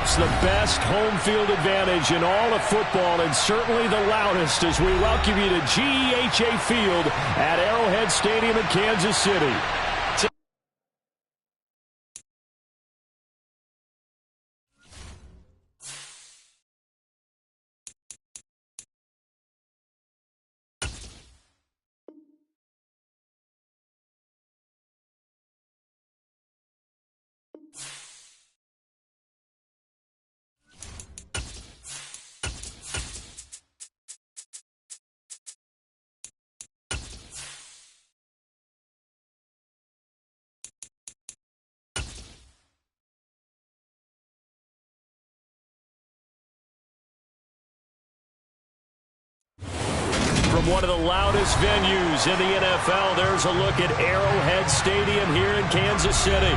perhaps the best home field advantage in all of football, and certainly the loudest, as we welcome you to GEHA Field at Arrowhead Stadium in Kansas City. From one of the loudest venues in the NFL, there's a look at Arrowhead Stadium here in Kansas City.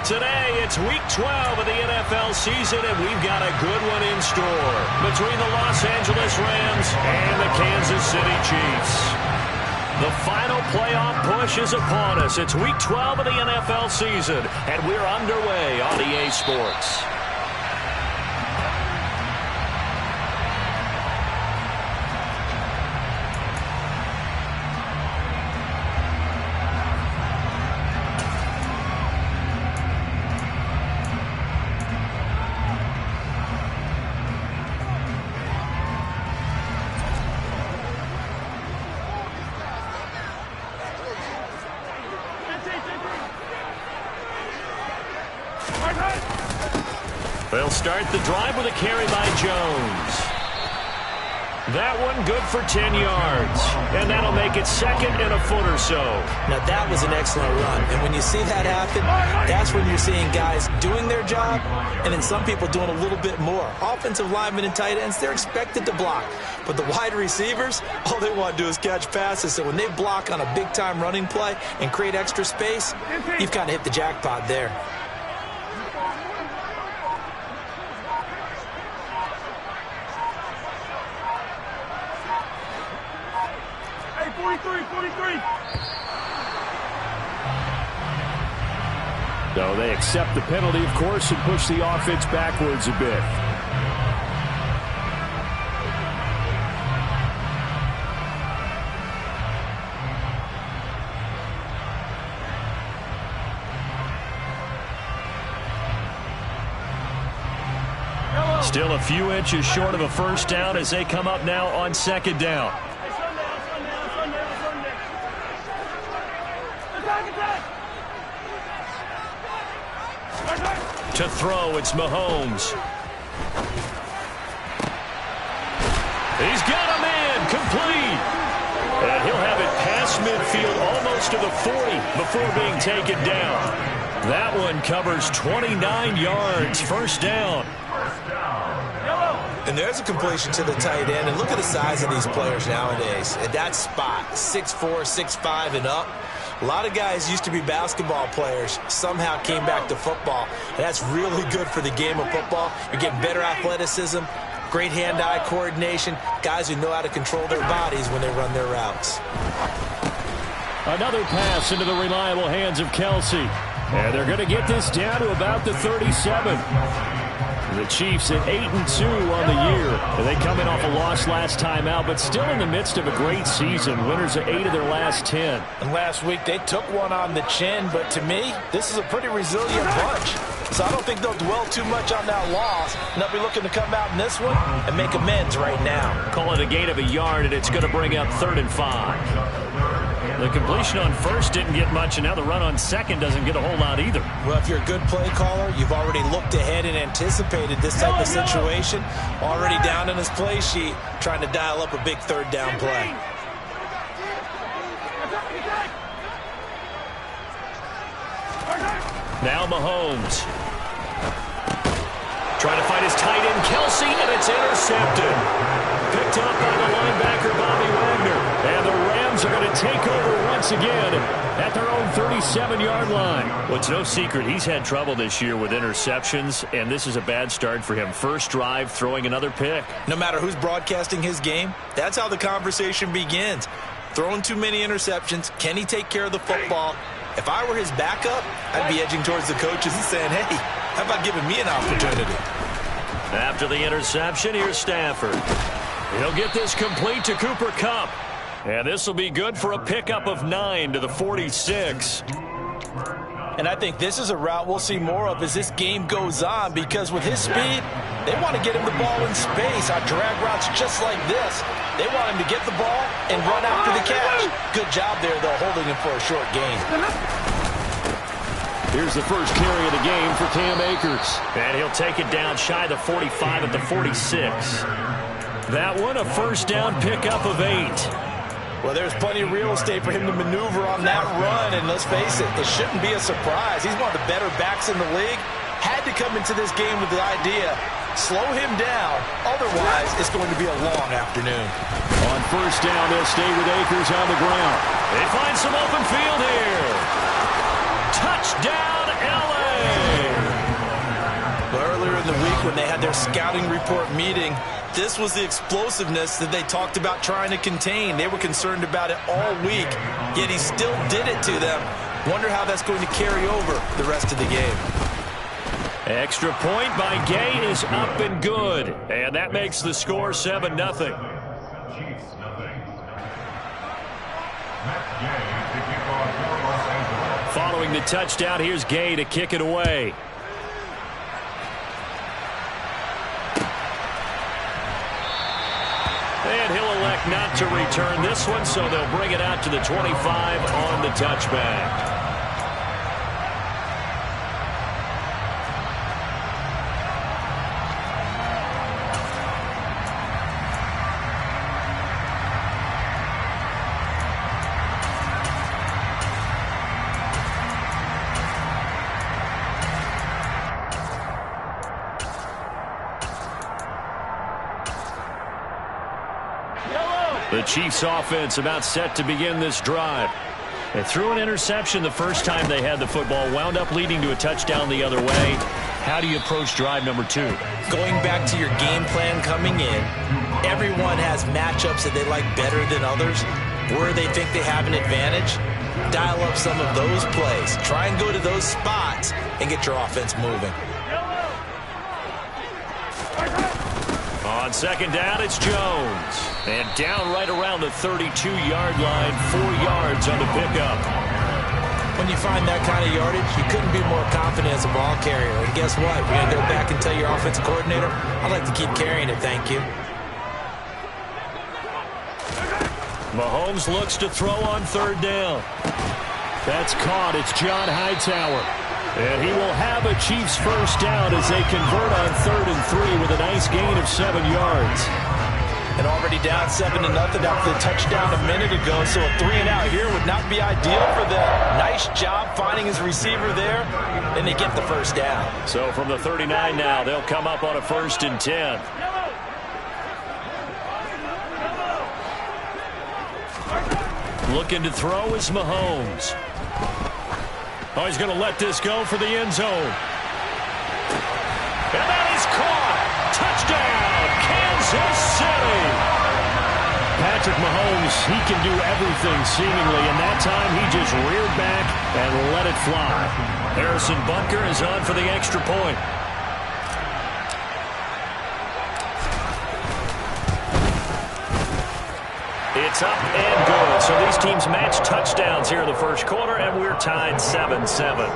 Today, it's Week 12 of the NFL season, and we've got a good one in store between the Los Angeles Rams and the Kansas City Chiefs. The final playoff push is upon us. It's Week 12 of the NFL season, and we're underway on EA Sports. They'll start the drive with a carry by Jones. That one good for 10 yards. And that'll make it second and a foot or so. Now that was an excellent run. And when you see that happen, that's when you're seeing guys doing their job and then some people doing a little bit more. Offensive linemen and tight ends, they're expected to block. But the wide receivers, all they want to do is catch passes. So when they block on a big-time running play and create extra space, you've kind of hit the jackpot there. So they accept the penalty, of course, and push the offense backwards a bit. Still a few inches short of a first down as they come up now on second down. To throw, it's Mahomes. He's got a man, complete. And he'll have it past midfield, almost to the 40, before being taken down. That one covers 29 yards, first down. And there's a completion to the tight end. And look at the size of these players nowadays. At that spot, 6'4", 6'5", and up. A lot of guys used to be basketball players, somehow came back to football. And that's really good for the game of football. You're getting better athleticism, great hand-eye coordination, guys who know how to control their bodies when they run their routes. Another pass into the reliable hands of Kelsey. And they're going to get this down to about the 37. The Chiefs at 8-2 on the year. They come in off a loss last time out, but still in the midst of a great season. Winners of 8 of their last 10. And last week they took one on the chin, but to me, this is a pretty resilient bunch. So I don't think they'll dwell too much on that loss. And they'll be looking to come out in this one and make amends right now. Call it a gain of a yard, and it's going to bring up 3rd and 5. The completion on first didn't get much, and now the run on second doesn't get a whole lot either. Well, if you're a good play caller, you've already looked ahead and anticipated this type of situation. Already down in his play sheet, trying to dial up a big 3rd down play. Now Mahomes. Trying to find his tight end, Kelsey, and it's intercepted. Picked up by the linebacker, Bobby Wagner. And the Rams are going to take over once again at their own 37-yard line. Well, it's no secret he's had trouble this year with interceptions, and this is a bad start for him. First drive, throwing another pick. No matter who's broadcasting his game, that's how the conversation begins. Throwing too many interceptions. Can he take care of the football? If I were his backup, I'd be edging towards the coaches and saying, hey, how about giving me an opportunity? After the interception, here's Stafford. He'll get this complete to Cooper Kupp. And this will be good for a pickup of 9 to the 46. And I think this is a route we'll see more of as this game goes on, because with his speed, they want to get him the ball in space on drag routes just like this. They want him to get the ball and run after the catch. Good job there, though, holding him for a short gain. Here's the first carry of the game for Cam Akers. And he'll take it down shy of the 45 at the 46. That one, a first down pickup of 8. Well, there's plenty of real estate for him to maneuver on that run, and let's face it, it shouldn't be a surprise. He's one of the better backs in the league. Had to come into this game with the idea, slow him down, otherwise it's going to be a long afternoon. On first down, they'll stay with Akers on the ground. They find some open field here. Touchdown, L.A. Earlier in the week when they had their scouting report meeting, this was the explosiveness that they talked about trying to contain. They were concerned about it all week, yet he still did it to them. Wonder how that's going to carry over the rest of the game. Extra point by Gay is up and good. And that makes the score 7-0. Following the touchdown, here's Gay to kick it away. And he'll elect not to return this one, so they'll bring it out to the 25 on the touchback. The Chiefs offense about set to begin this drive. They threw an interception the first time they had the football, wound up leading to a touchdown the other way. How do you approach drive number 2? Going back to your game plan coming in, everyone has matchups that they like better than others. Where they think they have an advantage, dial up some of those plays. Try and go to those spots and get your offense moving. On second down, it's Jones. And down right around the 32-yard line, 4 yards on the pickup. When you find that kind of yardage, you couldn't be more confident as a ball carrier. And guess what? We're going to go back and tell your offensive coordinator, I'd like to keep carrying it, thank you. Mahomes looks to throw on third down. That's caught. It's John Hightower. And he will have a Chiefs first down as they convert on 3rd and 3 with a nice gain of 7 yards. And already down 7-0 after the touchdown a minute ago, so a 3-and-out here would not be ideal for them. Nice job finding his receiver there, and they get the first down. So from the 39 now, they'll come up on a 1st and 10. Looking to throw is Mahomes. Oh, he's going to let this go for the end zone. And that is caught. Touchdown, Kansas City. Patrick Mahomes, he can do everything seemingly, and that time he just reared back and let it fly. Harrison Butker is on for the extra point. It's up and good. So these teams match touchdowns here in the first quarter, and we're tied 7-7.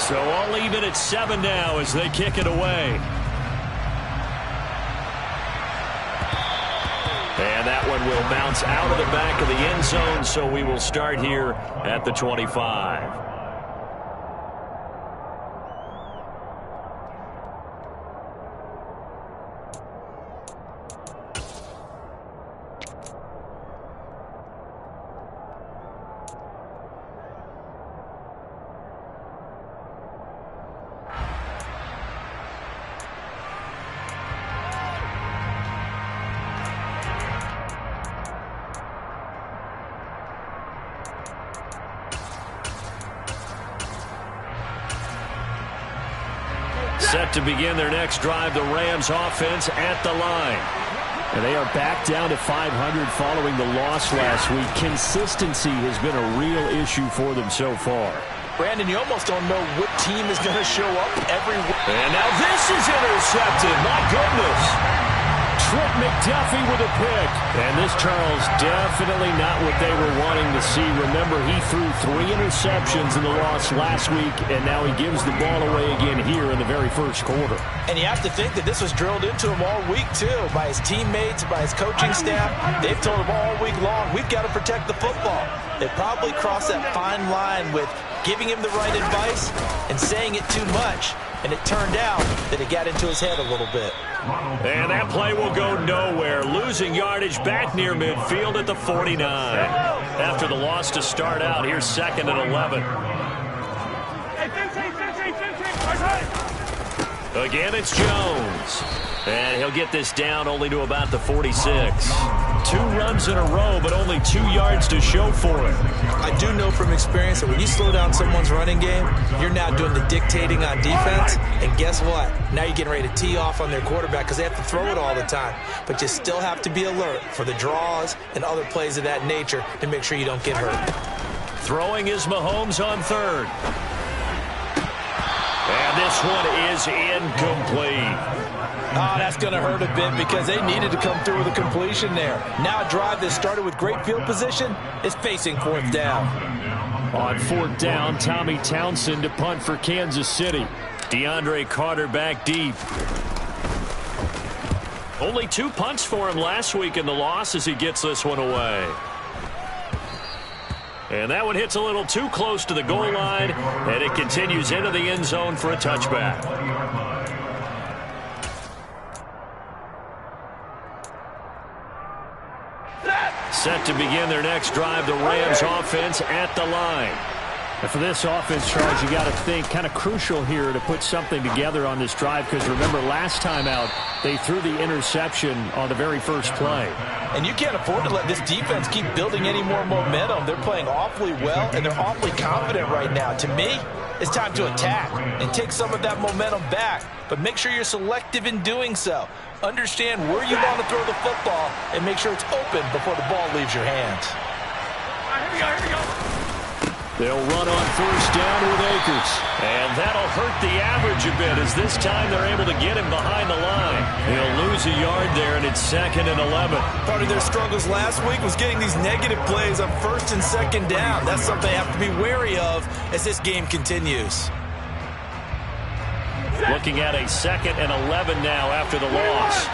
So all even at 7 now as they kick it away. And that one will bounce out of the back of the end zone, so we will start here at the 25. Set to begin their next drive, the Rams offense at the line. And they are back down to 500 following the loss last week. Consistency has been a real issue for them so far. Brandon, you almost don't know what team is going to show up every week. And now this is intercepted. My goodness. Trent McDuffie with a pick. And this, Charles, definitely not what they were wanting to see. Remember, he threw 3 interceptions in the loss last week, and now he gives the ball away again here in the very first quarter. And you have to think that this was drilled into him all week, too, by his teammates, by his coaching staff. They've told him all week long, we've got to protect the football. They probably crossed that fine line with giving him the right advice and saying it too much. And it turned out that it got into his head a little bit. And that play will go nowhere. Losing yardage back near midfield at the 49. After the loss to start out, here's 2nd and 11. Again, it's Jones. And he'll get this down only to about the 46. 2 runs in a row, but only 2 yards to show for it. I do know from experience that when you slow down someone's running game, you're now doing the dictating on defense. And guess what? Now you're getting ready to tee off on their quarterback because they have to throw it all the time. But you still have to be alert for the draws and other plays of that nature to make sure you don't get hurt. Throwing is Mahomes on 3rd. And this one is incomplete. Oh, that's going to hurt a bit because they needed to come through with a completion there. Now a drive that started with great field position is facing 4th down. On 4th down, Tommy Townsend to punt for Kansas City. DeAndre Carter back deep. Only 2 punts for him last week in the loss as he gets this one away. And that one hits a little too close to the goal line, and it continues into the end zone for a touchback. Set to begin their next drive, the Rams offense at the line. And for this offense, Charles, you got to think kind of crucial here to put something together on this drive because remember last time out they threw the interception on the very first play. And you can't afford to let this defense keep building any more momentum. They're playing awfully well and they're awfully confident right now. To me, it's time to attack and take some of that momentum back. But make sure you're selective in doing so. Understand where you want to throw the football and make sure it's open before the ball leaves your hands. Here we go. They'll run on 1st down with Akers. And that'll hurt the average a bit as this time they're able to get him behind the line. He'll lose a yard there, and it's 2nd and 11. Part of their struggles last week was getting these negative plays on 1st and 2nd down. That's something they have to be wary of as this game continues. Looking at a 2nd and 11 now after the loss.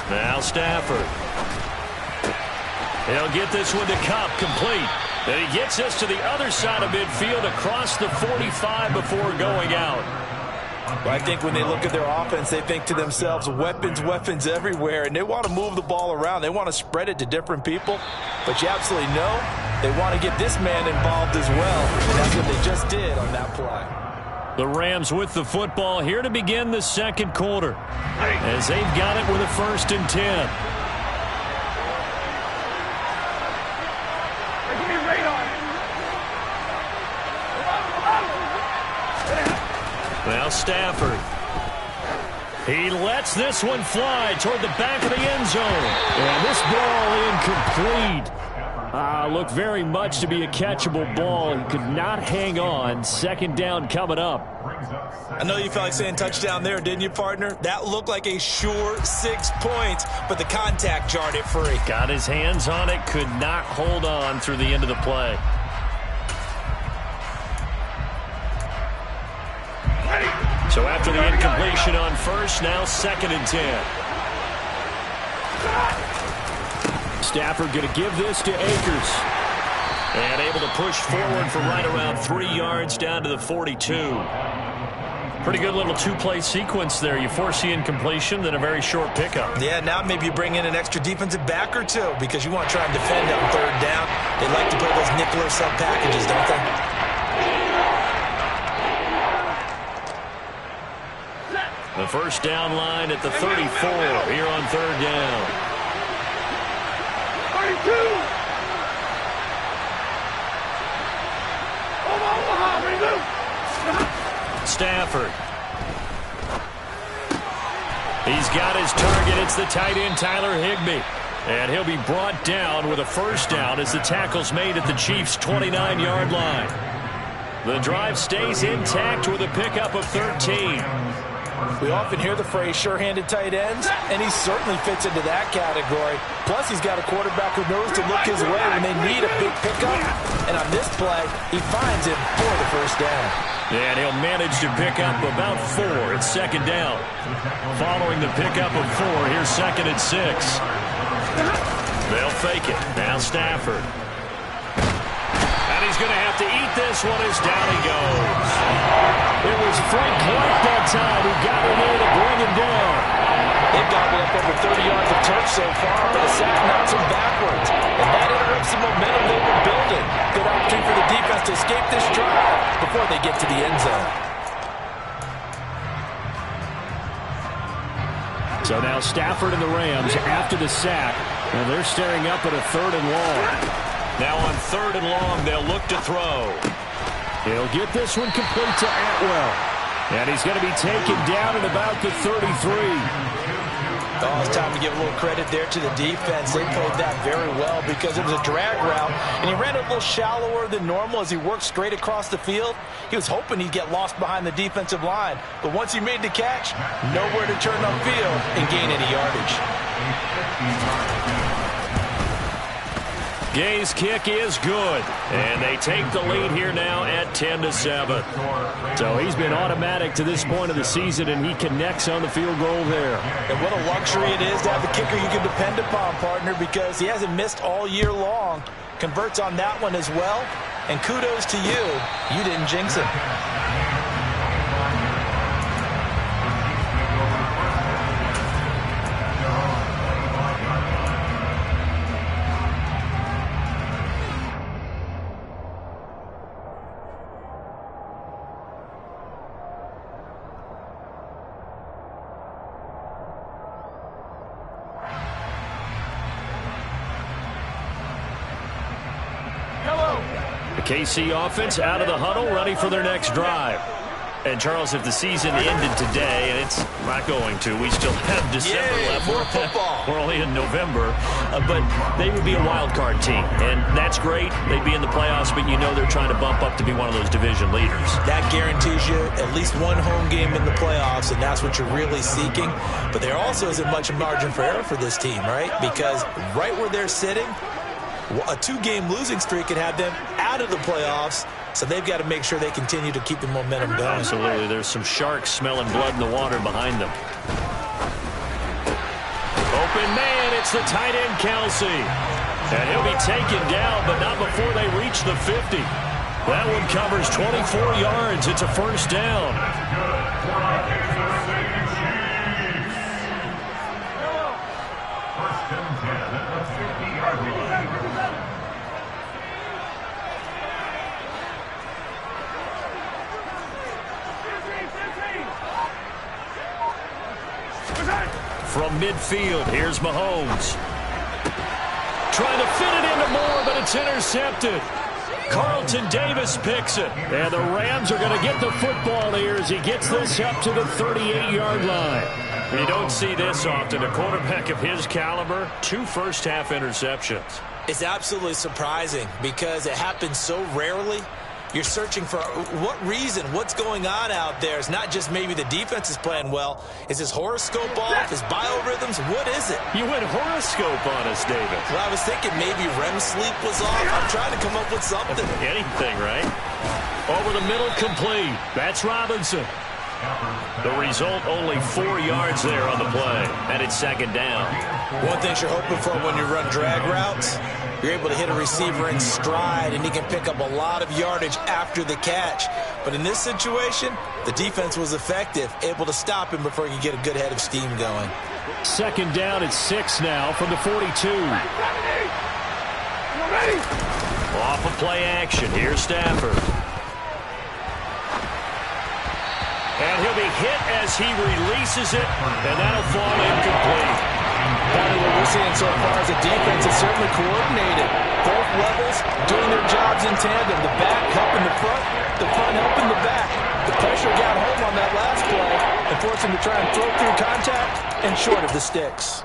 Now Stafford. He'll get this one to Kupp, complete. And he gets this to the other side of midfield across the 45 before going out. Well, I think when they look at their offense, they think to themselves, weapons everywhere, and they want to move the ball around. They want to spread it to different people. But you absolutely know they want to get this man involved as well, and that's what they just did on that play. The Rams with the football here to begin the 2nd quarter as they've got it with a 1st and 10. Now Stafford. He lets this one fly toward the back of the end zone. And this ball incomplete. Looked very much to be a catchable ball. He could not hang on. 2nd down coming up. I know you felt like saying touchdown there, didn't you, partner? That looked like a sure 6 points, but the contact jarred it free. Got his hands on it, could not hold on through the end of the play. So after the incompletion on 1st, now 2nd and 10. Stafford going to give this to Akers. And able to push forward for right around 3 yards down to the 42. Pretty good little 2-play sequence there. You force the incompletion, then a very short pickup. Yeah, now maybe you bring in an extra defensive back or two because you want to try and defend on 3rd down. They like to play those nickel or sub packages, don't they? The 1st down line at the 34 here on 3rd down. 32. Stafford. He's got his target. It's the tight end, Tyler Higbee. And he'll be brought down with a first down as the tackle's made at the Chiefs' 29-yard line. The drive stays intact with a pickup of 13. We often hear the phrase sure-handed tight ends, and he certainly fits into that category. Plus, he's got a quarterback who knows to look his way when they need a big pickup. And on this play, he finds him for the first down. And he'll manage to pick up about 4. It's second down. Following the pickup of 4, here's second and 6. They'll fake it. Now Stafford. And he's going to have to eat this one as down he goes. It was Frank Clark that time who got in there to bring him down. They've gobbled up over 30 yards of turf so far, but a sack knocks them backwards. And that interrupts the momentum they were building. Good opportunity for the defense to escape this drive before they get to the end zone. So now Stafford and the Rams after the sack, and they're staring up at a 3rd and long. Now on 3rd and long, they'll look to throw. He'll get this one complete to Atwell. And he's going to be taken down at about the 33. Oh, it's time to give a little credit there to the defense. They played that very well because it was a drag route, and he ran a little shallower than normal as he worked straight across the field. He was hoping he'd get lost behind the defensive line, but once he made the catch, nowhere to turn upfield and gain any yardage. Gay's kick is good, and they take the lead here now at 10-7. So he's been automatic to this point of the season, and he connects on the field goal there. And what a luxury it is to have a kicker you can depend upon, partner, because he hasn't missed all year long. Converts on that one as well, and kudos to you. You didn't jinx him. KC offense out of the huddle, ready for their next drive. And, Charles, if the season ended today, and it's not going to, we still have December left. More football. We're only in November. But they would be a wild card team, and that's great. They'd be in the playoffs, but you know they're trying to bump up to be one of those division leaders. That guarantees you at least one home game in the playoffs, and that's what you're really seeking. But there also isn't much margin for error for this team, right? Because right where they're sitting, a 2-game losing streak could have them out of the playoffs, so they've got to make sure they continue to keep the momentum going. Absolutely. There's some sharks smelling blood in the water behind them. Open man, it's the tight end, Kelsey. And he'll be taken down, but not before they reach the 50. That one covers 24 yards. It's a first down. From midfield, here's Mahomes. Trying to fit it into Moore, but it's intercepted. Carlton Davis picks it. And the Rams are going to get the football here as he gets this up to the 38-yard line. You don't see this often. A quarterback of his caliber, 2 first-half interceptions. It's absolutely surprising because it happens so rarely. You're searching for what reason, what's going on out there. It's not just maybe the defense is playing well. Is his horoscope off? His biorhythms? What is it? You went horoscope on us, David. Well, I was thinking maybe REM sleep was off. I'm trying to come up with something. Anything, right? Over the middle, complete. That's Robinson. The result, only 4 yards there on the play. And it's second down. One thing you're hoping for when you run drag routes, you're able to hit a receiver in stride, and he can pick up a lot of yardage after the catch. But in this situation, the defense was effective, able to stop him before he could get a good head of steam going. Second down at 6 now from the 42. Off of play action. Here's Stafford. And he'll be hit as he releases it, and that'll fall incomplete. What we're seeing so far is the defense is certainly coordinated. Both levels doing their jobs in tandem. The back helping the front helping the back. The pressure got home on that last play and forced him to try and throw through contact and short of the sticks.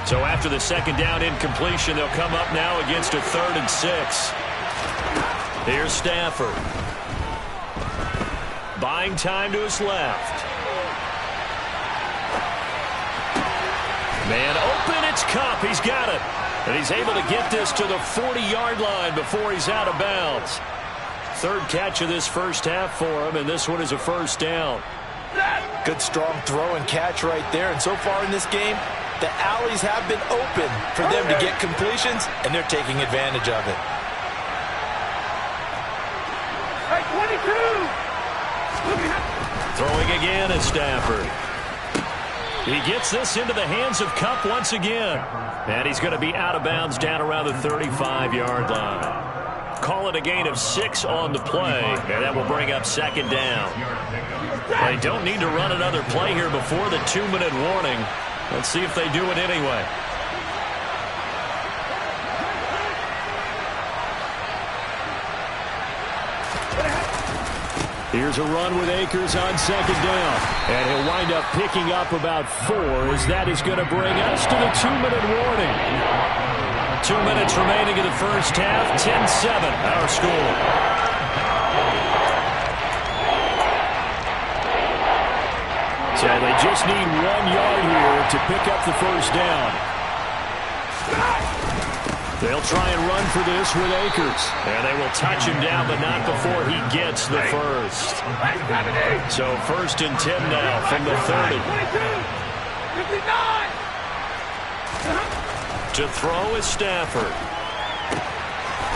So after the second down incompletion, they'll come up now against a 3rd and 6. Here's Stafford. Buying time to his left. Man open, it's Kupp. He's got it. And he's able to get this to the 40-yard line before he's out of bounds. 3rd catch of this first half for him, and this one is a first down. Good strong throw and catch right there. And so far in this game, the alleys have been open for them to get completions, and they're taking advantage of it. Hey, 22! Throwing again is Stafford. He gets this into the hands of Kupp once again. And he's going to be out of bounds down around the 35-yard line. Call it a gain of 6 on the play, and that will bring up 2nd down. They don't need to run another play here before the 2-minute warning. Let's see if they do it anyway. Here's a run with Akers on 2nd down. And he'll wind up picking up about 4 as that is going to bring us to the 2-minute warning. 2 minutes remaining in the first half. 10-7 our score. So they just need 1 yard here to pick up the first down. They'll try and run for this with Akers. And they will touch him down, but not before he gets the first. So 1st and 10 now from the 30. 59! To throw is Stafford.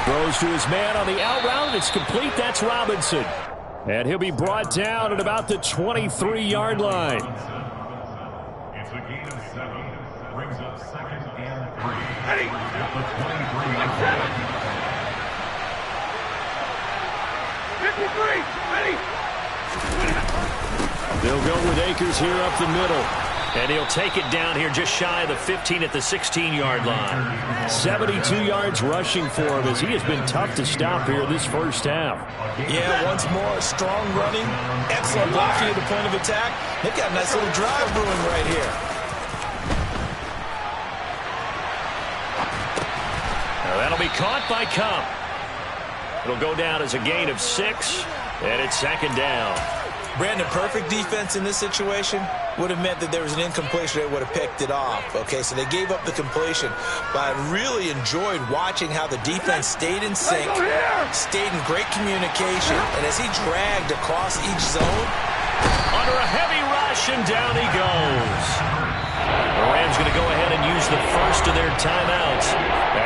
Throws to his man on the out route. It's complete. That's Robinson. And he'll be brought down at about the 23-yard line. It's a gain of 7. Brings up 2nd and 3. Ready. At the 23-yard line. 53. Ready. They'll go with Akers here up the middle. And he'll take it down here just shy of the 15 at the 16-yard line. 72 yards rushing for him as he has been tough to stop here this first half. Yeah, once more, strong running, excellent blocking at the point of attack. They've got a nice little drive brewing right here. Now that'll be caught by Kupp. It'll go down as a gain of 6, and it's 2nd down. Brandon, perfect defense in this situation would have meant that there was an incompletion. They would have picked it off. Okay, so they gave up the completion. But I really enjoyed watching how the defense stayed in sync, stayed in great communication, and as he dragged across each zone. Under a heavy rush, and down he goes. The Rams going to go ahead and use the first of their timeouts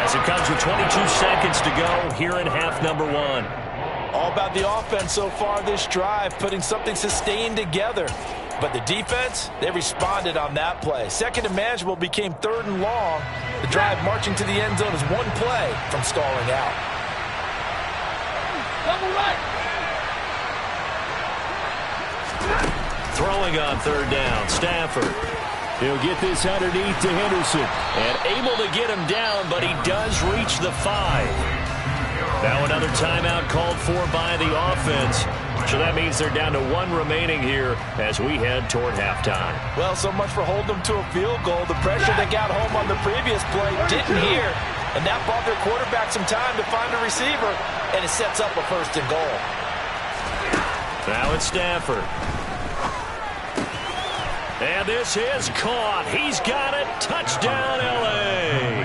as it comes with 22 seconds to go here in half number 1. All about the offense so far this drive, putting something sustained together. But the defense, they responded on that play. 2nd and manageable became 3rd and long. The drive marching to the end zone is 1 play from stalling out. Double right. Throwing on 3rd down, Stafford. He'll get this underneath to Henderson. And able to get him down, but he does reach the 5. Now another timeout called for by the offense. So that means they're down to 1 remaining here as we head toward halftime. Well, so much for holding them to a field goal. The pressure they got home on the previous play didn't hear. And that bought their quarterback some time to find a receiver. And it sets up a 1st and goal. Now it's Stafford. And this is caught. He's got it. Touchdown, L.A.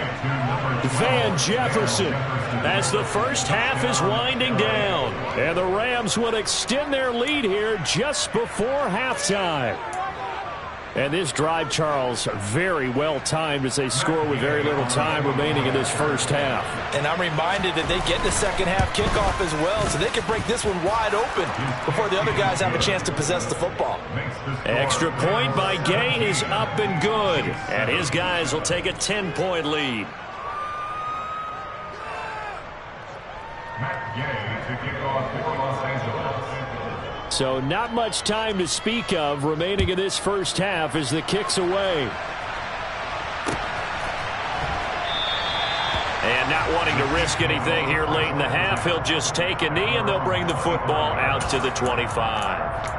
Van Jefferson as the first half is winding down. And the Rams will extend their lead here just before halftime. And this drive, Charles, very well timed as they score with very little time remaining in this first half. And I'm reminded that they get the second half kickoff as well, so they can break this one wide open before the other guys have a chance to possess the football. Extra point by Gay is up and good. And his guys will take a 10-point lead. Matt Gay to kick off for Los Angeles. So not much time to speak of remaining in this first half as the kick's away. And not wanting to risk anything here late in the half, he'll just take a knee and they'll bring the football out to the 25.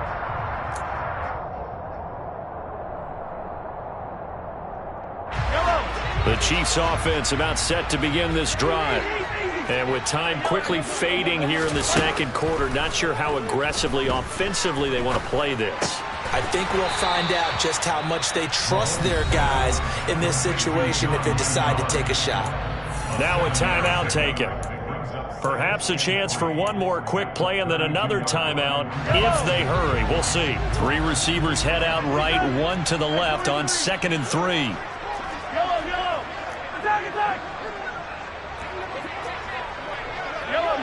The Chiefs offense about set to begin this drive. And with time quickly fading here in the second quarter, not sure how aggressively, offensively they want to play this. I think we'll find out just how much they trust their guys in this situation if they decide to take a shot. Now a timeout taken. Perhaps a chance for one more quick play and then another timeout if they hurry. We'll see. 3 receivers head out right, 1 to the left on 2nd and 3. Attack! Yellow!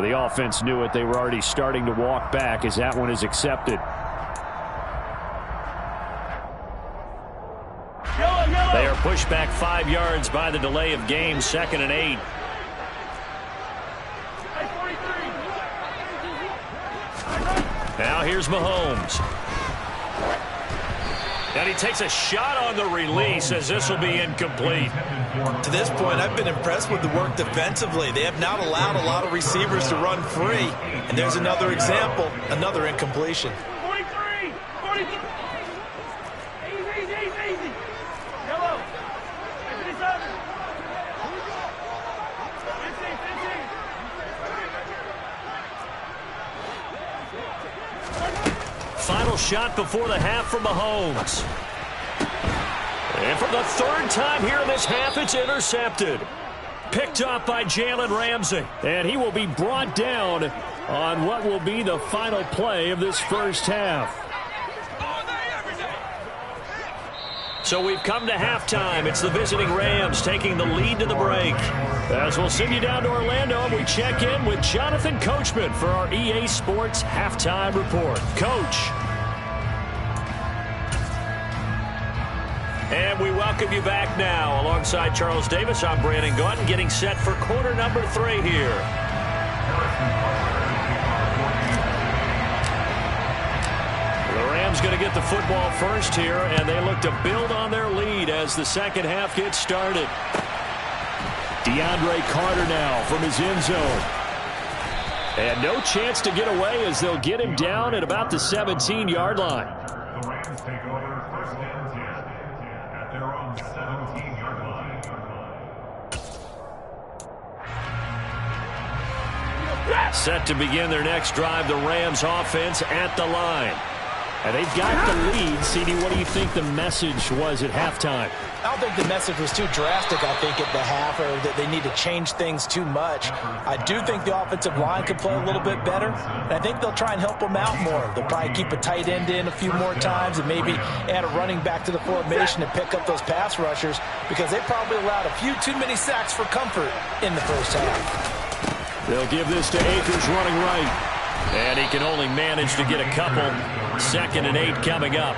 The offense knew it. They were already starting to walk back as that one is accepted. They are pushed back 5 yards by the delay of game, 2nd and 8. Now here's Mahomes. And he takes a shot on the release as this will be incomplete. To this point, I've been impressed with the work defensively. They have not allowed a lot of receivers to run free. And there's another example, another incompletion. 43! Easy! Yellow! 57! 15! Final shot before the half from Mahomes. And for the 3rd time here in this half, it's intercepted. Picked up by Jalen Ramsey. And he will be brought down on what will be the final play of this first half. So we've come to halftime. It's the visiting Rams taking the lead to the break. As we'll send you down to Orlando, we check in with Jonathan Coachman for our EA Sports Halftime Report. Coach. And we welcome you back now. Alongside Charles Davis, I'm Brandon Gaudin, getting set for quarter number 3 here. The Rams going to get the football first here, and they look to build on their lead as the second half gets started. DeAndre Carter now from his end zone. And no chance to get away as they'll get him down at about the 17-yard line. The Rams take over 1st and 10 at their own 17-yard line. Set to begin their next drive, the Rams offense at the line. And they've got the lead. CD, what do you think the message was at halftime? I don't think the message was too drastic, I think, at the half, or that they need to change things too much. I do think the offensive line could play a little bit better, and I think they'll try and help them out more. They'll probably keep a tight end in a few more times and maybe add a running back to the formation and pick up those pass rushers, because they probably allowed a few too many sacks for comfort in the first half. They'll give this to Akers running right. And he can only manage to get a couple. 2nd and 8 coming up.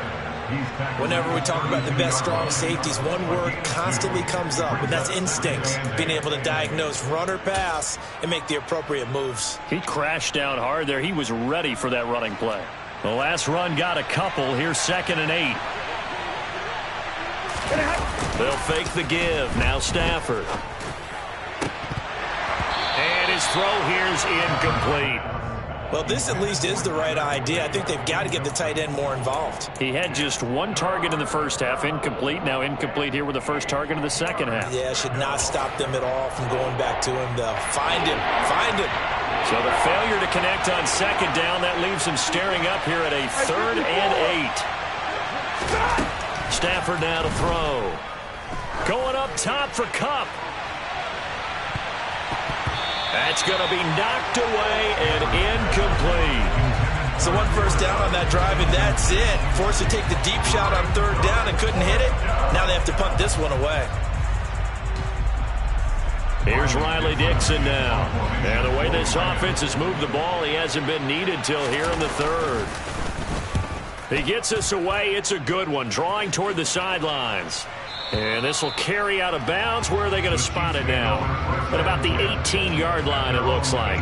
Whenever we talk about the best strong safeties, one word constantly comes up, and that's instinct. Being able to diagnose run or pass and make the appropriate moves. He crashed down hard there. He was ready for that running play. The last run got a couple. Here's 2nd and 8. They'll fake the give. Now Stafford. And his throw here's incomplete. Well, this at least is the right idea. I think they've got to get the tight end more involved. He had just 1 target in the first half, incomplete. Now incomplete here with the first target of the second half. Yeah, should not stop them at all from going back to him, though. Find him. So the failure to connect on 2nd down, that leaves him staring up here at a 3rd and 8. Stafford now to throw. Going up top for Kupp. That's going to be knocked away and incomplete. So 1 first down on that drive, and that's it. Forced to take the deep shot on 3rd down and couldn't hit it. Now they have to punt this one away. Here's Riley Dixon now. And the way this offense has moved the ball, he hasn't been needed till here in the 3rd. He gets us away. It's a good one, drawing toward the sidelines. And this will carry out of bounds. Where are they going to spot it now? At about the 18-yard line, it looks like.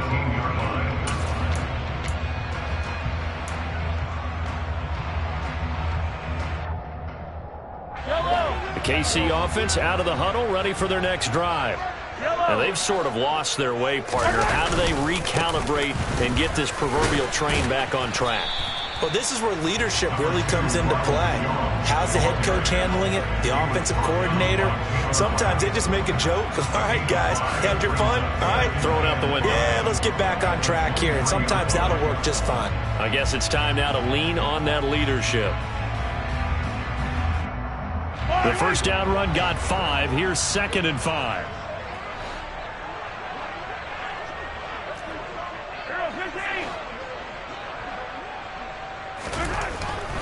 The KC offense out of the huddle, ready for their next drive. And they've sort of lost their way, partner. How do they recalibrate and get this proverbial train back on track? Well, this is where leadership really comes into play. How's the head coach handling it? The offensive coordinator? Sometimes they just make a joke. All right, guys, had your fun? All right. Throw it out the window. Yeah, let's get back on track here. And sometimes that'll work just fine. I guess it's time now to lean on that leadership. The first down run got 5. Here's 2nd and 5.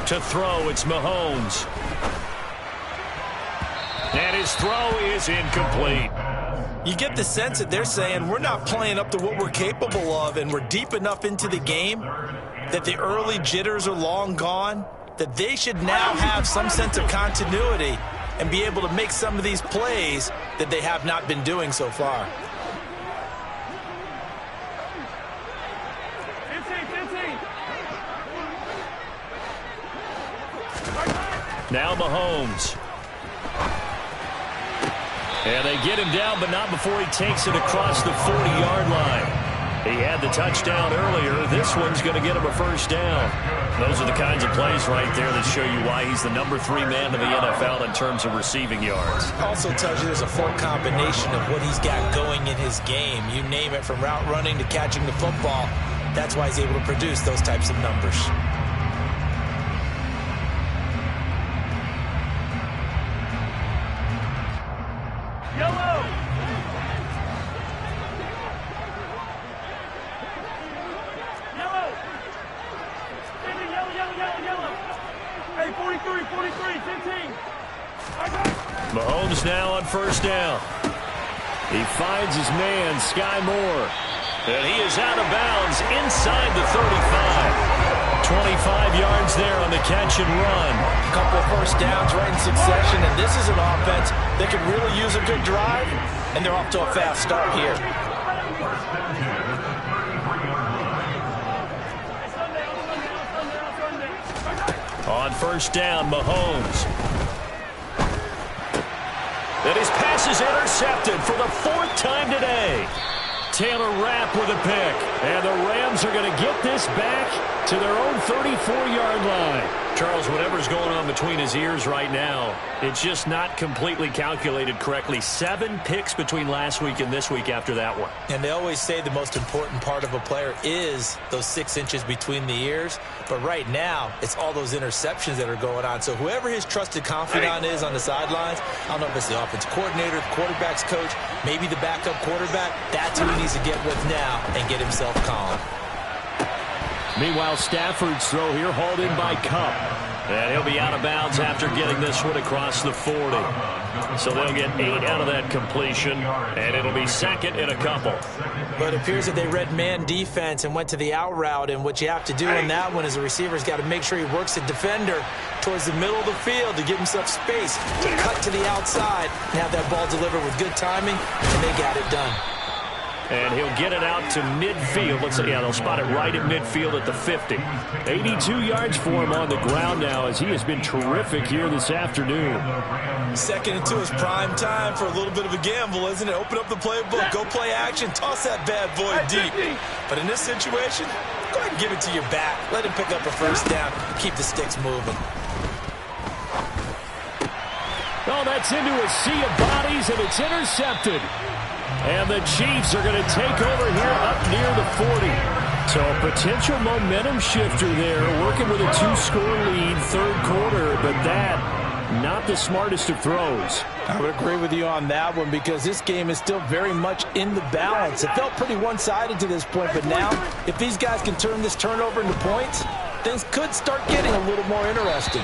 To throw, it's Mahomes. And his throw is incomplete. You get the sense that they're saying we're not playing up to what we're capable of, and we're deep enough into the game that the early jitters are long gone, that they should now have some sense of continuity and be able to make some of these plays that they have not been doing so far. Now Mahomes. And they get him down, but not before he takes it across the 40-yard line. He had the touchdown earlier. This one's going to get him a first down. Those are the kinds of plays right there that show you why he's the number 3 man in the NFL in terms of receiving yards. Also tells you there's a full combination of what he's got going in his game. You name it, from route running to catching the football. That's why he's able to produce those types of numbers. Yellow! Yellow! Yellow! Hey, 43, 15. Mahomes now on first down. He finds his man, Sky Moore. And he is out of bounds inside the 35. 25 yards there on the catch and run. A couple of first downs right in succession, and this is an offense that could really use a good drive, and they're off to a fast start here. On first down, Mahomes. And his pass is intercepted for the 4th time today. Taylor Rapp with a pick. And the Rams are going to get this back to their own 34-yard line. Charles, whatever's going on between his ears right now, it's just not completely calculated correctly. 7 picks between last week and this week after that one. And they always say the most important part of a player is those 6 inches between the ears. But right now, it's all those interceptions that are going on. So whoever his trusted confidant is on the sidelines, I don't know if it's the offense coordinator, the quarterback's coach, maybe the backup quarterback, that's who he needs to get with now and get himself calm. Meanwhile, Stafford's throw here hauled in by Kupp. And he'll be out of bounds after getting this one across the 40. So they'll get 8 out of that completion, and it'll be 2nd and a couple. But it appears that they read man defense and went to the out route, and what you have to do in that one is the receiver's got to make sure he works the defender towards the middle of the field to give himself space to cut to the outside and have that ball delivered with good timing, and they got it done. And he'll get it out to midfield. Let's see, yeah, they'll spot it right at midfield at the 50. 82 yards for him on the ground now, as he has been terrific here this afternoon. 2nd and 2 is prime time for a little bit of a gamble, isn't it? Open up the playbook, go play action, toss that bad boy deep. But in this situation, go ahead and give it to your back. Let him pick up a first down. Keep the sticks moving. Oh, that's into a sea of bodies, and it's intercepted. And the Chiefs are going to take over here up near the 40. So a potential momentum shifter there, working with a 2-score lead, 3rd quarter, but that, not the smartest of throws. I would agree with you on that one, because this game is still very much in the balance. It felt pretty one-sided to this point, but now, if these guys can turn this turnover into points, things could start getting a little more interesting.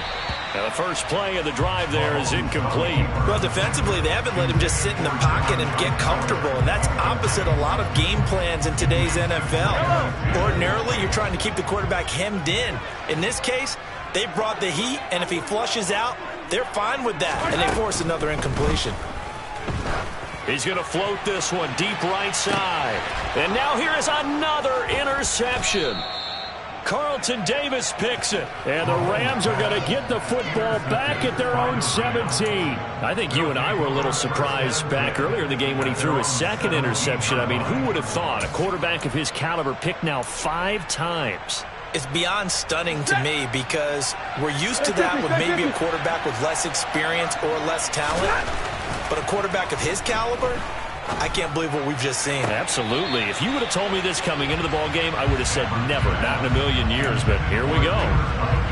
Now the first play of the drive there is incomplete. Well, defensively, they haven't let him just sit in the pocket and get comfortable, and that's opposite a lot of game plans in today's NFL. Ordinarily, you're trying to keep the quarterback hemmed in. In this case, They brought the heat, and if he flushes out, they're fine with that. And they force another incompletion. He's going to float this one deep right side. And now here is another interception. Carlton Davis picks it. And the Rams are going to get the football back at their own 17. I think you and I were a little surprised back earlier in the game when he threw his second interception. I mean, who would have thought a quarterback of his caliber picked now 5 times? It's beyond stunning to me because we're used to that with maybe a quarterback with less experience or less talent. But a quarterback of his caliber, I can't believe what we've just seen. Absolutely. If you would have told me this coming into the ball game, I would have said never, not in a million years. But here we go.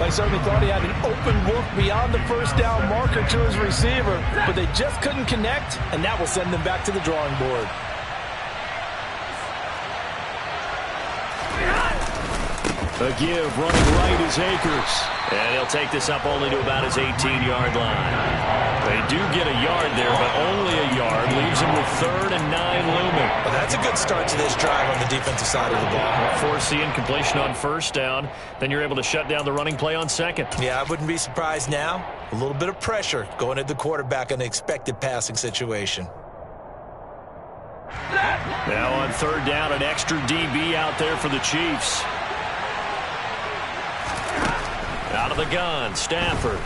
I certainly thought he had an open look beyond the first down marker to his receiver, but they just couldn't connect, and that will send them back to the drawing board. A give running right is Akers. And he'll take this up only to about his 18-yard line. They do get a yard there, but only a yard. Leaves him with 3rd and 9 looming. Well, that's a good start to this drive on the defensive side of the ball. Force the incompletion on first down. Then you're able to shut down the running play on second. Yeah, I wouldn't be surprised now. A little bit of pressure going at the quarterback in an expected passing situation. Now on 3rd down, an extra DB out there for the Chiefs. Out of the gun, Stafford.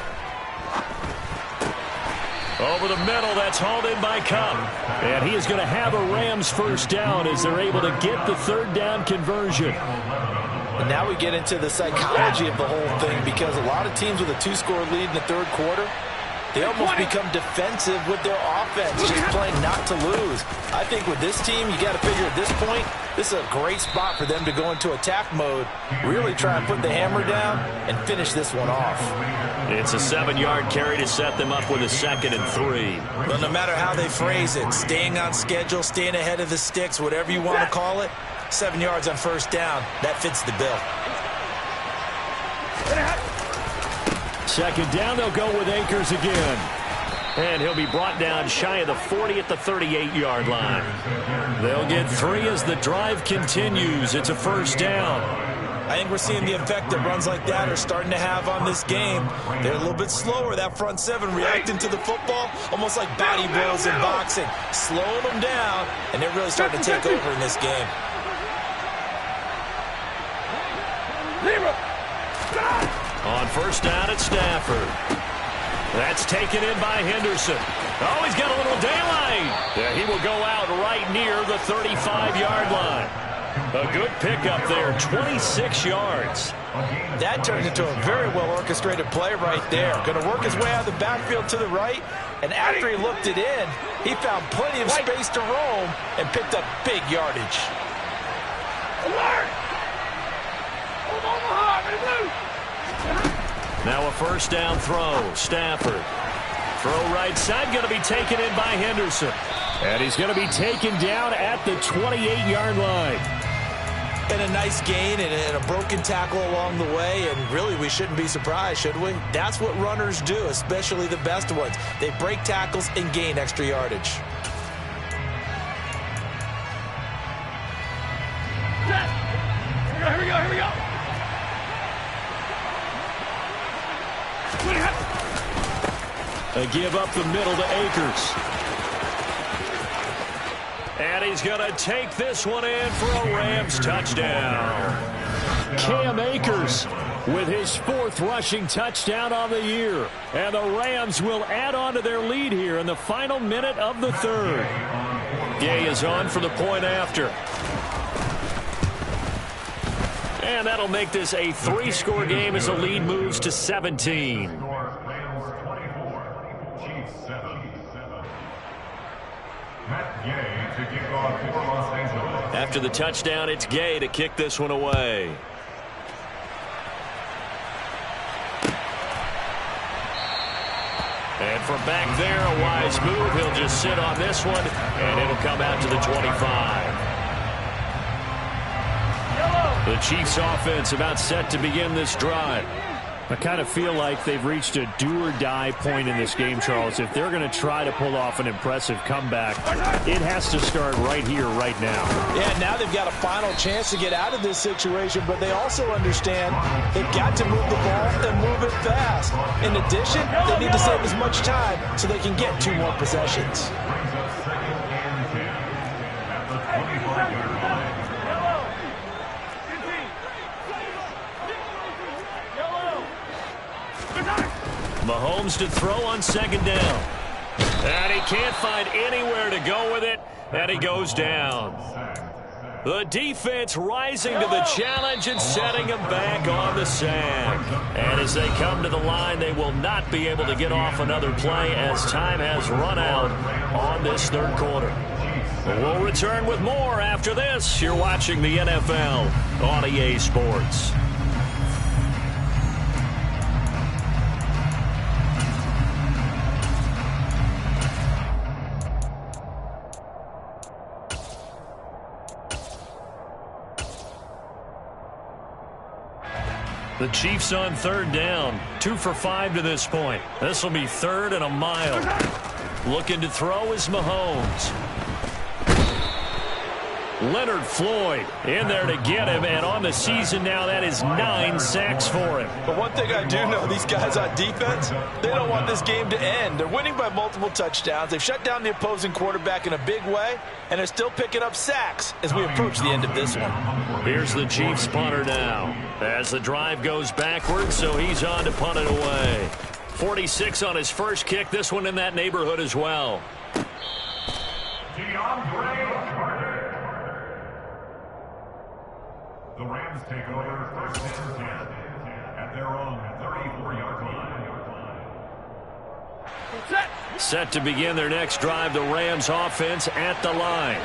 Over the middle, that's hauled in by Kupp. And he is going to have a Rams first down as they're able to get the 3rd down conversion. And now we get into the psychology of the whole thing because a lot of teams with a 2-score lead in the 3rd quarter, they almost become defensive with their offense, just playing not to lose. I think with this team, you got to figure at this point, this is a great spot for them to go into attack mode, really try and put the hammer down and finish this one off. It's a 7-yard carry to set them up with a 2nd and 3. Well, no matter how they phrase it, staying on schedule, staying ahead of the sticks, whatever you want to call it, 7 yards on first down, that fits the bill. 2nd down, they'll go with Akers again. And he'll be brought down shy of the 40 at the 38-yard line. They'll get 3 as the drive continues. It's a first down. I think we're seeing the effect that runs like that are starting to have on this game. They're a little bit slower, that front 7, reacting to the football, almost like body blows in boxing, slowing them down, and they're really starting to take over in this game. On first down, it's Stafford. That's taken in by Henderson. Oh, he's got a little daylight. Yeah, he will go out right near the 35-yard line. A good pickup there, 26 yards. That turned into a very well-orchestrated play right there. Going to work his way out of the backfield to the right, and after he looked it in, he found plenty of space to roam and picked up big yardage. Now a first down throw. Stafford. Throw right side, going to be taken in by Henderson. And he's going to be taken down at the 28-yard line. And a nice gain and a broken tackle along the way, and really we shouldn't be surprised, should we? That's what runners do, especially the best ones. They break tackles and gain extra yardage. Here we go, here we go. They give up the middle to Akers. And he's going to take this one in for a Rams touchdown. Cam Akers with his 4th rushing touchdown on the year. And the Rams will add on to their lead here in the final minute of the 3rd. Gay is on for the point after. And that'll make this a 3-score game as the lead moves to 17. After the touchdown, it's Gay to kick this one away. And from back there, a wise move. He'll just sit on this one, and it'll come out to the 25. The Chiefs offense about set to begin this drive. I kind of feel like they've reached a do-or-die point in this game, Charles. If they're going to try to pull off an impressive comeback, it has to start right here, right now. Yeah, now they've got a final chance to get out of this situation, but they also understand they've got to move the ball and move it fast. In addition, they need to save as much time so they can get 2 more possessions. Mahomes to throw on 2nd down. And he can't find anywhere to go with it, and he goes down. The defense rising to the challenge and setting him back on the sand. And as they come to the line, they will not be able to get off another play as time has run out on this 3rd quarter. We'll return with more after this. You're watching the NFL on EA Sports. The Chiefs on 3rd down. 2 for 5 to this point. This will be 3rd and a mile. Looking to throw is Mahomes. Leonard Floyd in there to get him, and on the season now, that is 9 sacks for him. But one thing I do know, these guys on defense, they don't want this game to end. They're winning by multiple touchdowns. They've shut down the opposing quarterback in a big way, and they're still picking up sacks as we approach the end of this one. Here's the Chiefs punter now as the drive goes backwards, so he's on to punt it away. 46 on his first kick, this one in that neighborhood as well. The Rams take over 1st and 10 at their own 34-yard line. Set to begin their next drive, the Rams offense at the line.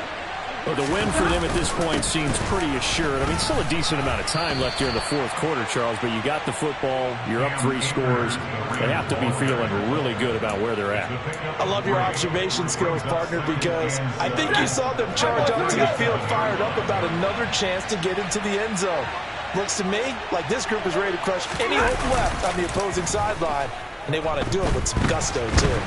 Well, the win for them at this point seems pretty assured. I mean, still a decent amount of time left here in the 4th quarter, Charles, but you got the football, you're up 3 scores. They have to be feeling really good about where they're at. I love your observation skills, partner, because I think you saw them charge onto the field fired up about another chance to get into the end zone. Looks to me like this group is ready to crush any hope left on the opposing sideline, and they want to do it with some gusto, too.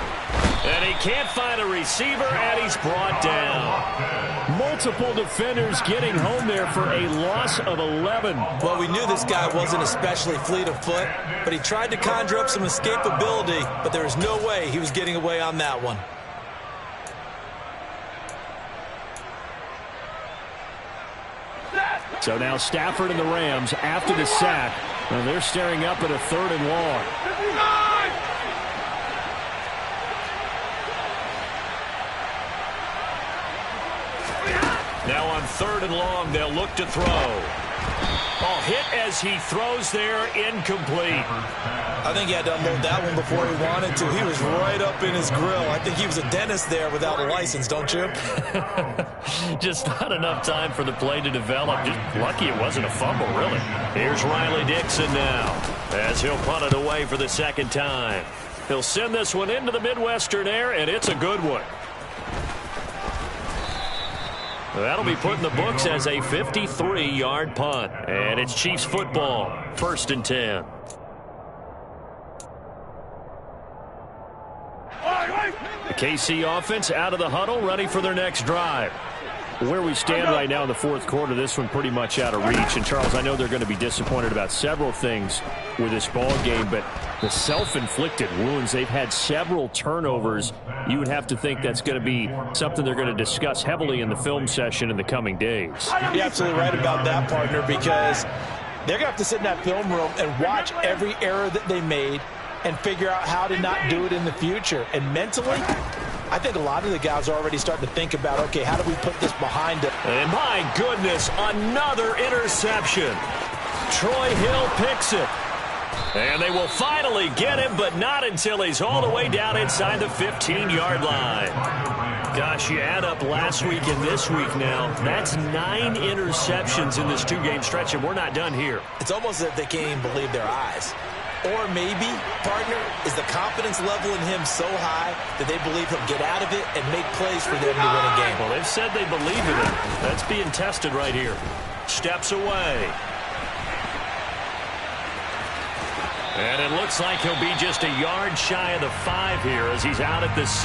And he can't find a receiver, and he's brought down. Multiple defenders getting home there for a loss of 11. Well, we knew this guy wasn't especially fleet of foot, but he tried to conjure up some escapability, but there was no way he was getting away on that one. So now Stafford and the Rams after the sack. And they're staring up at a 3rd and long. Now on 3rd and long, they'll look to throw. Oh, hit as he throws there, incomplete. I think he had to unload that one before he wanted to. He was right up in his grill. I think he was a dentist there without a license, don't you? Just not enough time for the play to develop. Just lucky it wasn't a fumble, really. Here's Riley Dixon now as he'll punt it away for the 2nd time. He'll send this one into the Midwestern air, and it's a good one. That'll be put in the books as a 53-yard punt. And it's Chiefs football, 1st and 10. The KC offense out of the huddle, ready for their next drive. Where we stand right now in the 4th quarter, this one pretty much out of reach. And, Charles, I know they're going to be disappointed about several things with this ball game, but the self-inflicted wounds, they've had several turnovers. You would have to think that's going to be something they're going to discuss heavily in the film session in the coming days. You're absolutely right about that, partner, because they're going to have to sit in that film room and watch every error that they made and figure out how to not do it in the future. And mentally, I think a lot of the guys are already starting to think about, okay, how do we put this behind us? And my goodness, another interception. Troy Hill picks it. And they will finally get him, but not until he's all the way down inside the 15-yard line. Gosh, you add up last week and this week now. That's 9 interceptions in this 2-game stretch, and we're not done here. It's almost as if they can't even believe their eyes. Or maybe, partner, is the confidence level in him so high that they believe he'll get out of it and make plays for them to win a game. Well, they've said they believe in him. That's being tested right here. Steps away. And it looks like he'll be just a yard shy of the 5 here as he's out at the 6.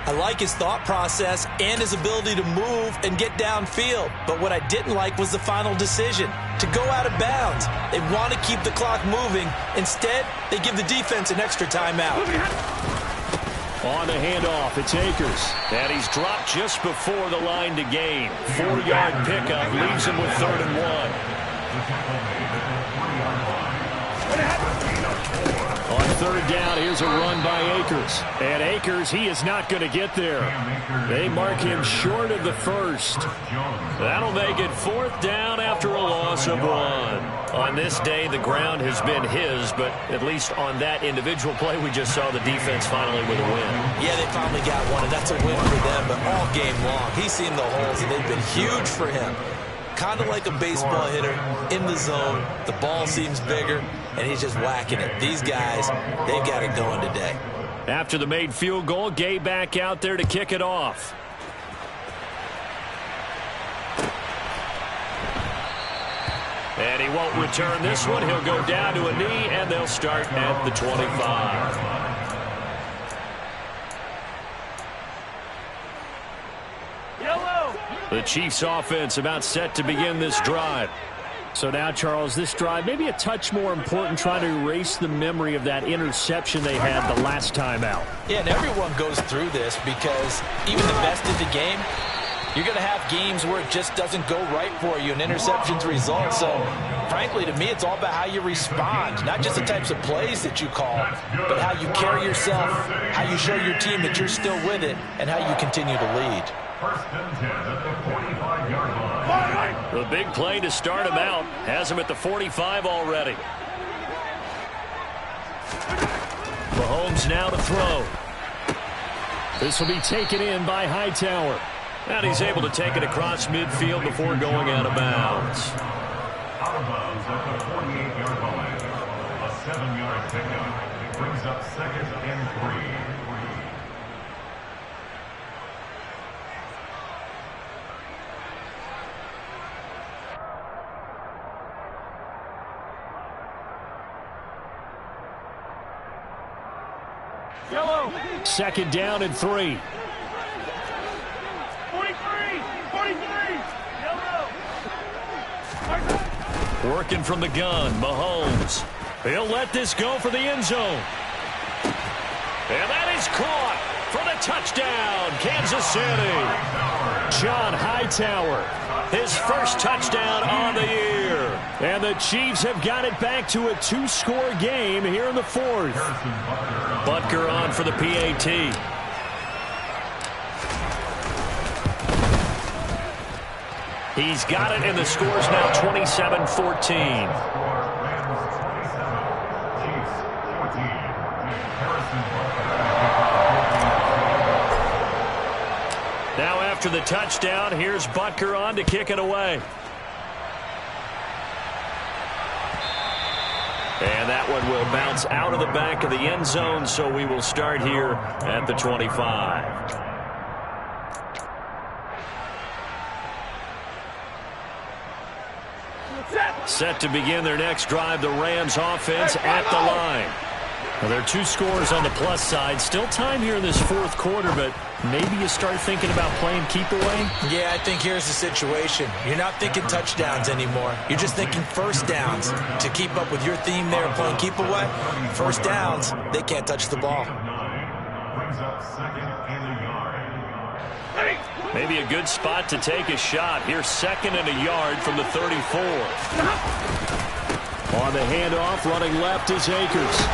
I like his thought process and his ability to move and get downfield. But what I didn't like was the final decision, to go out of bounds. They want to keep the clock moving. Instead, they give the defense an extra timeout. On the handoff, it's Akers. And he's dropped just before the line to gain. 4-yard pickup leaves him with 3rd and 1. On 3rd down, here's a run by Akers. And Akers, he is not going to get there. They mark him short of the 1st. That'll make it 4th down after a loss of 1. On this day, the ground has been his, but at least on that individual play, we just saw the defense finally with a win. Yeah, they finally got one, and that's a win for them, but all game long, he's seen the holes, and they've been huge for him. Kind of like a baseball hitter in the zone. The ball seems bigger, and he's just whacking it. These guys, they've got it going today. After the made field goal, Gay back out there to kick it off. And he won't return this one. He'll go down to a knee, and they'll start at the 25. The Chiefs offense about set to begin this drive. So now, Charles, this drive maybe a touch more important, trying to erase the memory of that interception they had the last time out. Yeah, and everyone goes through this because even the best in the game, you're going to have games where it just doesn't go right for you, and interceptions result. So, frankly, to me, it's all about how you respond, not just the types of plays that you call, but how you carry yourself, how you show your team that you're still with it, and how you continue to lead. 1st and 10 at the 45-yard line. The big play to start him out has him at the 45 already. Mahomes now to throw. This will be taken in by Hightower. And he's able to take it across midfield before going out of bounds. Out of bounds at the 48-yard line. A 7-yard pickup brings up 2nd and 3. Yellow. 2nd down and 3. 43. 43. Yellow. Working from the gun, Mahomes. He'll let this go for the end zone. And that is caught for the touchdown, Kansas City. John Hightower. His first touchdown on the year. And the Chiefs have got it back to a 2-score game here in the 4th. Butker on for the PAT. He's got it, and the score's now 27-14. Now after the touchdown, here's Butker on to kick it away. And that one will bounce out of the back of the end zone, so we will start here at the 25. Set to begin their next drive, the Rams offense at the line. Well, there are 2 scores on the plus side. Still time here in this 4th quarter, but maybe you start thinking about playing keep away? Yeah, I think here's the situation. You're not thinking touchdowns anymore. You're just thinking 1st downs. To keep up with your theme there, playing keep away, 1st downs, they can't touch the ball. Brings up 2nd and a yard. Maybe a good spot to take a shot. Here's 2nd and a yard from the 34. On the handoff, running left is Akers.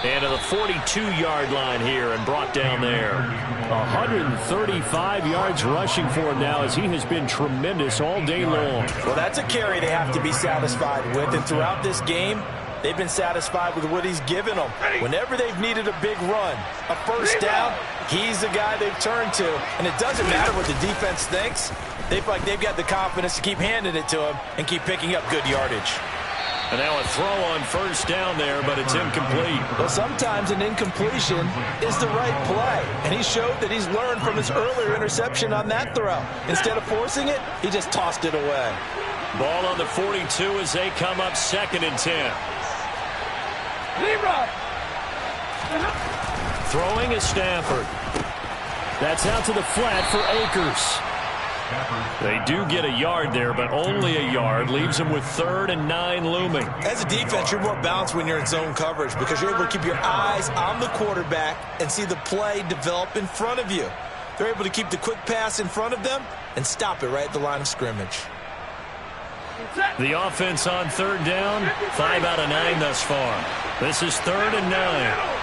And to the 42-yard line here and brought down there. 135 yards rushing for him now as he has been tremendous all day long. Well, that's a carry they have to be satisfied with, and throughout this game, they've been satisfied with what he's given them. Whenever they've needed a big run, a 1st down, he's the guy they've turned to. And it doesn't matter what the defense thinks. They feel like they've got the confidence to keep handing it to him and keep picking up good yardage. And now a throw on 1st down there, but it's incomplete. Well, sometimes an incompletion is the right play. And he showed that he's learned from his earlier interception on that throw. Instead of forcing it, he just tossed it away. Ball on the 42 as they come up 2nd and 10. Throwing is Stafford. That's out to the flat for Akers. They do get a yard there, but only a yard. Leaves them with 3rd and 9 looming. As a defense, you're more balanced when you're in zone coverage because you're able to keep your eyes on the quarterback and see the play develop in front of you. They're able to keep the quick pass in front of them and stop it right at the line of scrimmage. The offense on 3rd down, 5 out of 9 thus far. This is 3rd and 9.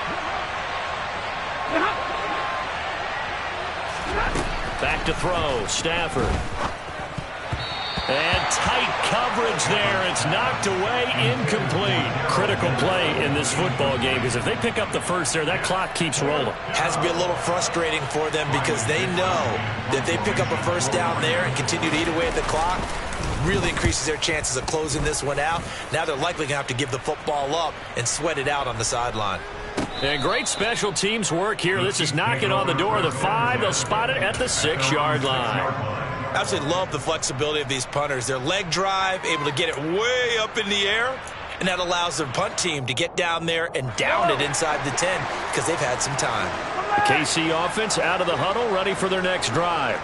Back to throw, Stafford. And tight coverage there. It's knocked away, incomplete. Critical play in this football game because if they pick up the first there, that clock keeps rolling. Has to be a little frustrating for them because they know that they pick up a first down there and continue to eat away at the clock, really increases their chances of closing this one out. Now they're likely going to have to give the football up and sweat it out on the sideline. And great special teams work here. This is knocking on the door of the 5. They'll spot it at the 6-yard line. Absolutely love the flexibility of these punters. Their leg drive, able to get it way up in the air, and that allows their punt team to get down there and down it inside the 10 because they've had some time. The KC offense out of the huddle, ready for their next drive.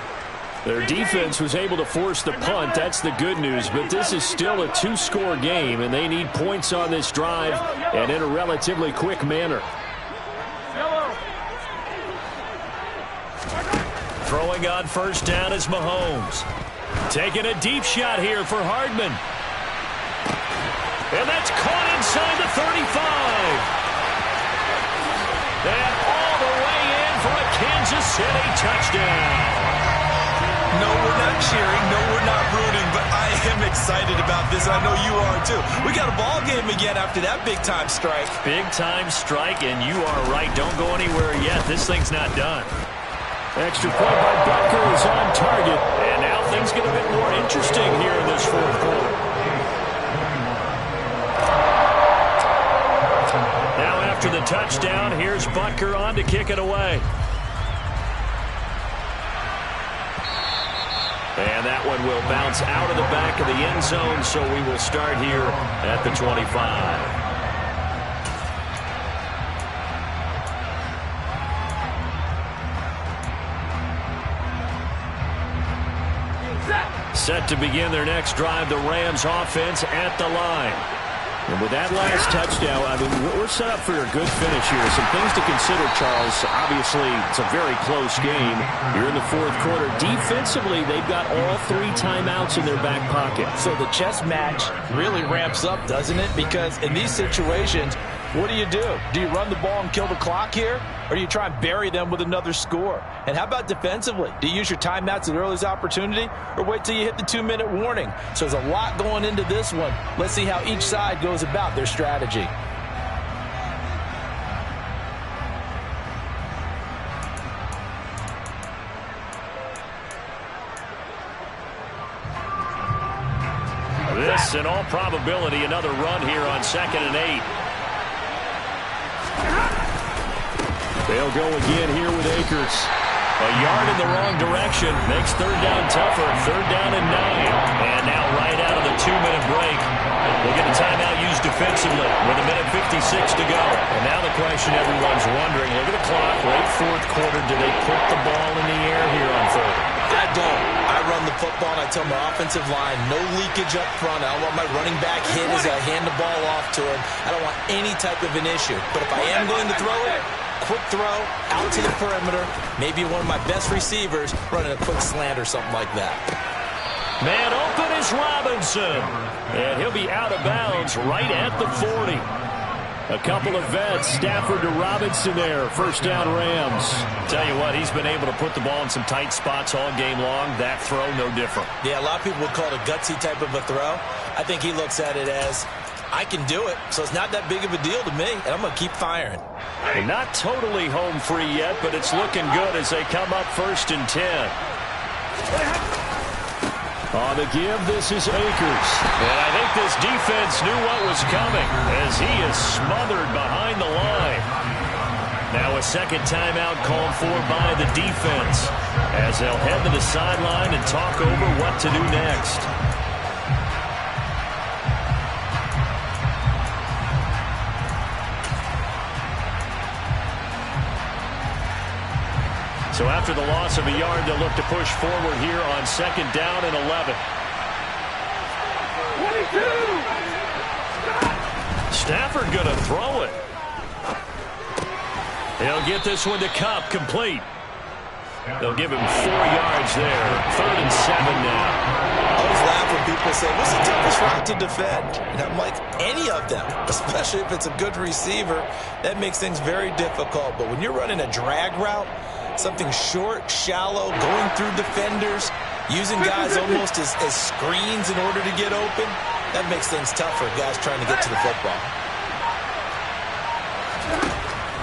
Their defense was able to force the punt. That's the good news. But this is still a 2-score game, and they need points on this drive and in a relatively quick manner. Throwing on 1st down is Mahomes. Taking a deep shot here for Hardman. And that's caught inside the 35. And all the way in for a Kansas City touchdown. No, we're not cheering. No, we're not rooting. But I am excited about this. I know you are, too. We got a ball game again after that big-time strike. Big-time strike, and you are right. Don't go anywhere yet. This thing's not done. Extra point by Butker is on target. And now things get a bit more interesting here in this 4th quarter. Now after the touchdown, here's Butker on to kick it away. And that one will bounce out of the back of the end zone, so we will start here at the 25. Set to begin their next drive, the Rams offense at the line. And with that last touchdown, I mean, we're set up for a good finish here. Some things to consider, Charles. Obviously, it's a very close game. You're in the 4th quarter. Defensively, they've got all 3 timeouts in their back pocket. So the chess match really ramps up, doesn't it? Because in these situations, what do? Do you run the ball and kill the clock here? Or do you try and bury them with another score? And how about defensively? Do you use your timeouts at the earliest opportunity or wait till you hit the 2-minute warning? So there's a lot going into this one. Let's see how each side goes about their strategy. This, in all probability, another run here on 2nd and 8. They'll go again here with Akers. A yard in the wrong direction makes 3rd down tougher. 3rd down and 9. And now right out of the 2-minute break, we'll get a timeout used defensively with 1:56 to go. And now the question everyone's wondering, look at the clock, late 4th quarter, do they put the ball in the air here on 3rd? I don't. I run the football and I tell my offensive line, no leakage up front. I don't want my running back hit as I hand the ball off to him. I don't want any type of an issue. But if I am going to throw it, quick throw out to the perimeter, maybe one of my best receivers running a quick slant or something like that. Man open is Robinson. And he'll be out of bounds right at the 40. A couple of vets, Stafford to Robinson there. 1st down Rams. Tell you what, he's been able to put the ball in some tight spots all game long. That throw, no different. Yeah, a lot of people would call it a gutsy type of a throw. I think he looks at it as, I can do it, so it's not that big of a deal to me, and I'm going to keep firing. And not totally home free yet, but it's looking good as they come up 1st and 10. On the give, this is Akers. And I think this defense knew what was coming as he is smothered behind the line. Now a 2nd timeout called for by the defense as they'll head to the sideline and talk over what to do next. So after the loss of a yard, they'll look to push forward here on 2nd down and 11. 22! Stafford going to throw it. He'll get this one to Kupp, complete. They'll give him 4 yards there. 3rd and 7 now. I always laugh when people say, what's the toughest route to defend? And I'm like, any of them, especially if it's a good receiver. That makes things very difficult. But when you're running a drag route, something short, shallow, going through defenders, using guys almost as screens in order to get open, that makes things tough for guys trying to get to the football.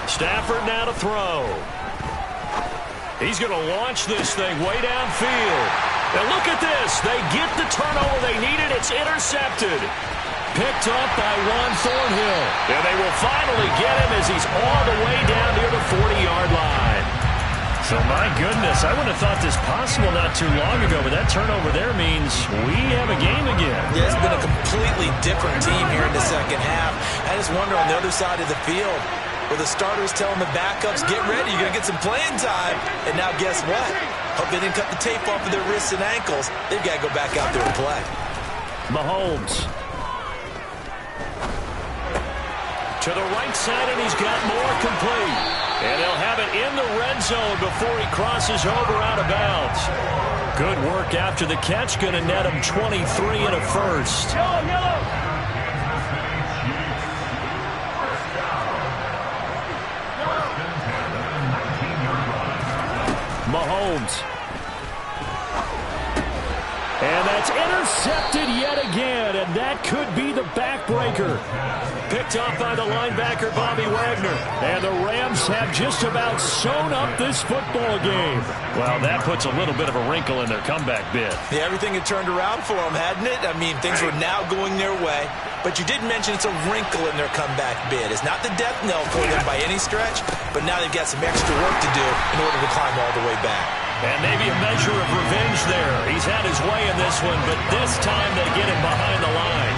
Stafford now to throw. He's going to launch this thing way downfield. And look at this. They get the turnover they needed. It's intercepted. Picked up by Juan Thornhill. And they will finally get him as he's all the way down near the 40-yard line. So, my goodness, I would have thought this possible not too long ago, but that turnover there means we have a game again. Yeah, it's been a completely different team here in the second half. I just wonder on the other side of the field, where the starters telling the backups, get ready, you're going to get some playing time. And now guess what? Hope they didn't cut the tape off of their wrists and ankles. They've got to go back out there and play. Mahomes. To the right side, and he's got more complete. And they'll have it in the red zone before he crosses over out of bounds. Good work after the catch. Going to net him 23 and a first. Yellow, yellow! Mahomes. And that's intercepted yet again, and that could be the backbreaker. Picked off by the linebacker, Bobby Wagner. And the Rams have just about sewn up this football game. Well, that puts a little bit of a wrinkle in their comeback bid. Yeah, everything had turned around for them, hadn't it? I mean, things were now going their way. But you did mention it's a wrinkle in their comeback bid. It's not the death knell for them by any stretch, but now they've got some extra work to do in order to climb all the way back. And maybe a measure of revenge there. He's had his way in this one, but this time they get him behind the line.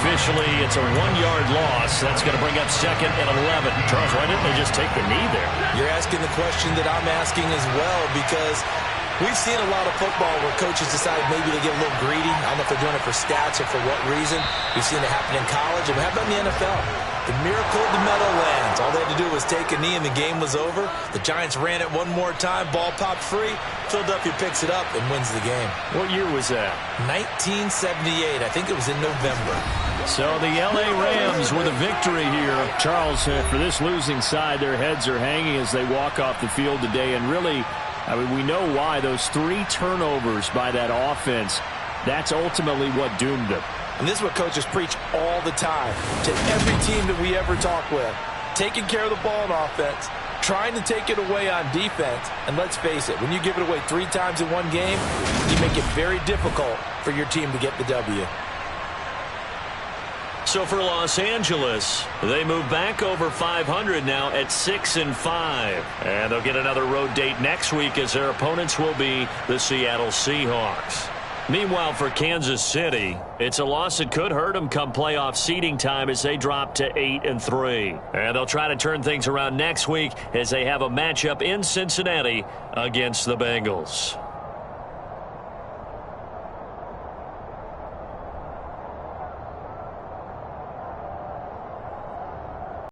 Officially, it's a 1-yard loss. That's going to bring up 2nd and 11. Charles, why didn't they just take the knee there? You're asking the question that I'm asking as well, because we've seen a lot of football where coaches decide maybe to get a little greedy. I don't know if they're doing it for stats or for what reason. We've seen it happen in college. And how about in the NFL? The miracle of the Meadowlands. All they had to do was take a knee and the game was over. The Giants ran it one more time. Ball popped free. Philadelphia picks it up and wins the game. What year was that? 1978. I think it was in November. So the L.A. Rams with a victory here. Charles, for this losing side, their heads are hanging as they walk off the field today. And really, I mean, we know why. Those 3 turnovers by that offense, that's ultimately what doomed them. And this is what coaches preach all the time to every team that we ever talk with. Taking care of the ball on offense, trying to take it away on defense. And let's face it, when you give it away 3 times in one game, you make it very difficult for your team to get the W. So for Los Angeles, they move back over 500 now at 6-5. And they'll get another road date next week as their opponents will be the Seattle Seahawks. Meanwhile, for Kansas City, it's a loss that could hurt them come playoff seeding time as they drop to 8-3. And they'll try to turn things around next week as they have a matchup in Cincinnati against the Bengals.